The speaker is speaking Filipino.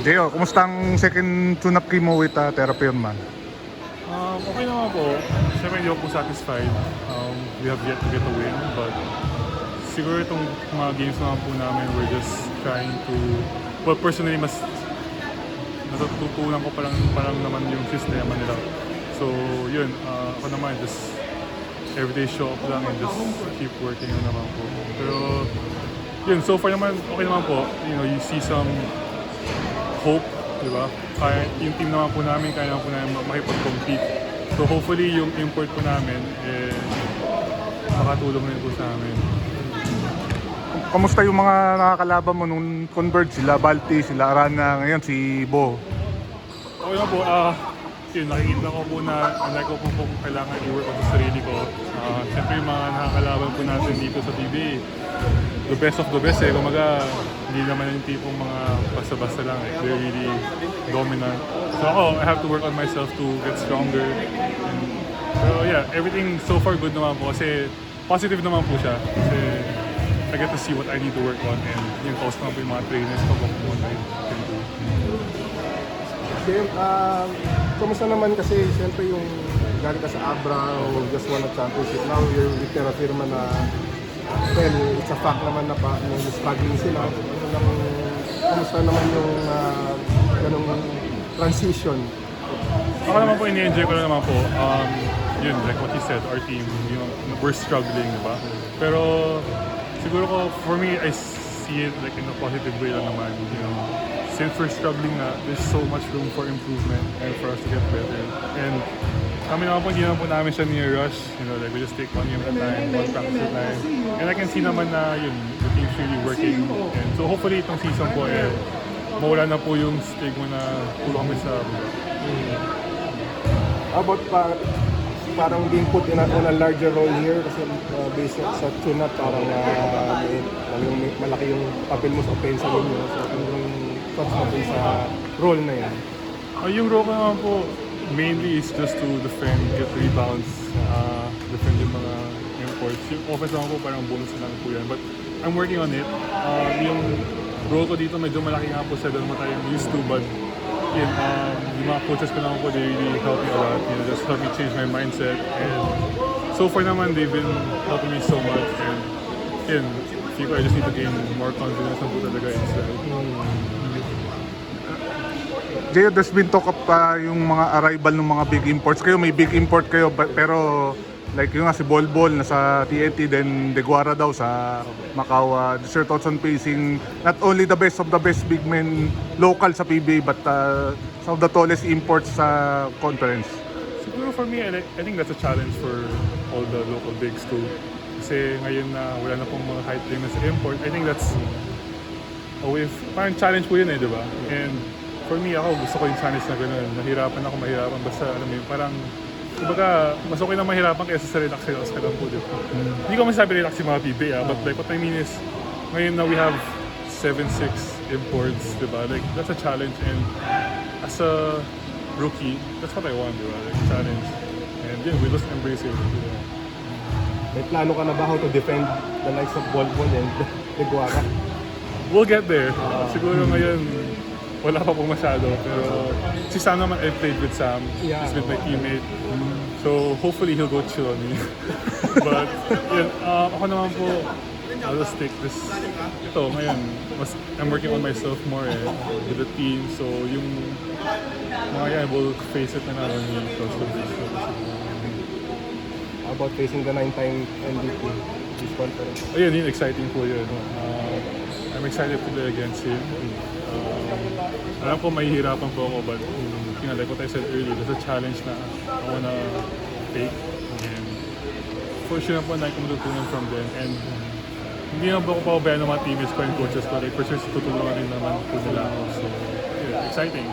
Gio, kumusta ang second tune-up game mo with Therapy on Man? Okay naman po. Siyempre hindi ako po satisfied. We have yet to get a win, but siguro itong mga games naman po namin, we're just trying to, well, personally, mas natututunan ko parang naman yung sistema nila. So, yun, ako naman, just everyday show up lang and just keep working naman po. Pero, yun, so far naman, okay naman po. You know, you see some hope, di ba? Kaya yung team naman po namin, kaya naman po namin makipag-compete. So hopefully yung import po namin, makatulong rin po sa amin. Kamusta yung mga nakakalaban mo nung Converge? Sila Balti, sila Arana, ngayon si Bo. Okay na po, yun, nakikita ko po na ko po kung kailangan i-work on sa sarili ko. Siyempre yung mga nakakalaban po natin dito sa PBA, the best of the best eh. Kumaga, hindi naman yung tipong mga basta-basta lang eh. They're really dominant. So ako, I have to work on myself to get stronger. Pero yeah, everything so far good naman po kasi positive naman po siya. Kasi I get to see what I need to work on and yung kaus naman po yung mga trainers ko kung what I can do. Kumusta naman kasi siyempre yung galing ka sa Abra o just won a championship. Now you're with Terra Firma na well, it's a fact naman na struggling sila. Kumusta naman yung ganung transition? Ako naman po, ini-enjoy ko na naman po. Yun, like what you said, our team, you know, we're struggling, diba? Pero siguro ko, for me, I see it like in a positive way lang naman, you know. Since we're struggling na, there's so much room for improvement and for us to get better. And kami naman po, hindi naman po namin siya rush, you know, like we just take one game at a time, one practice at a time. And I can see naman na yun, the team's really working. And so hopefully itong season po, mawala na po yung stigma na pulo kami sa How about parang being put on a larger role here kasi based sa tune-up parang malaki yung papel mo sa offense ninyo. So anong thoughts mo sa role na yan? Yung role ko naman po, mainly is just to defend, get rebounds, defend yung mga imports. Yung offense naman po parang bonus na lang po yan. But I'm working on it. Yung role ko dito medyo malaki nga po sa doon mo tayong used to, but yun, yung mga coaches ko naman po, they really help me a lot. You know, just help me change my mindset. And so far naman, they've been helping me so much. And yun, I just need to gain more confidence na po talaga inside. Gio, there's been talk of yung mga arrival ng mga big imports. Kayo, may big import kayo, pero like yung nga si Bolbol nasa TNT, then Deguara daw sa Macau. Sir Totson facing not only the best of the best big men local sa PBA, but some of the tallest imports sa conference. Siguro for me, I think that's a challenge for all the local bigs too. Kasi ngayon na wala na pong mga high payments sa import, I think that's a way of, parang challenge po yun eh, di ba? And for me, ako gusto ko yung challenge na gano'n. Mahirapan basta alam mo yun, parang kumbaga, mas okay na mahirapan kaysa sa relax ka lang po, di ba? Hindi ko masasabi relax yung mga PBA, but like what I mean is, ngayon na we have 7-6 imports, di ba? Like, that's a challenge, and as a rookie, that's what I want, di ba? Like, challenge. And yeah, we just embrace it. Di ba? May plano ka na ba how to defend the likes of Bolbol and Deguara? We'll get there. Siguro ngayon, wala pa po masyado. Pero si Sam naman, I played with Sam. Yeah. He's with my teammate. So hopefully he'll go chill on me. But yun, ako naman po, I'll just take this. Ito, ngayon, I'm working on myself more with the team. So yung mga yan, we'll face it na naman yung About facing the 9-time MVP this conference? ayun, yun, exciting po yun. I'm excited to play against him. Alam ko mahihirapan po ako, but you know, like what I said earlier, there's a challenge na I wanna take. And for sure na po na akong matutunan from them. And hindi naman po ako pababayaan ng mga teammates ko and coaches ko. Like for sure, tutulungan rin naman po nila ako. So, yeah, exciting.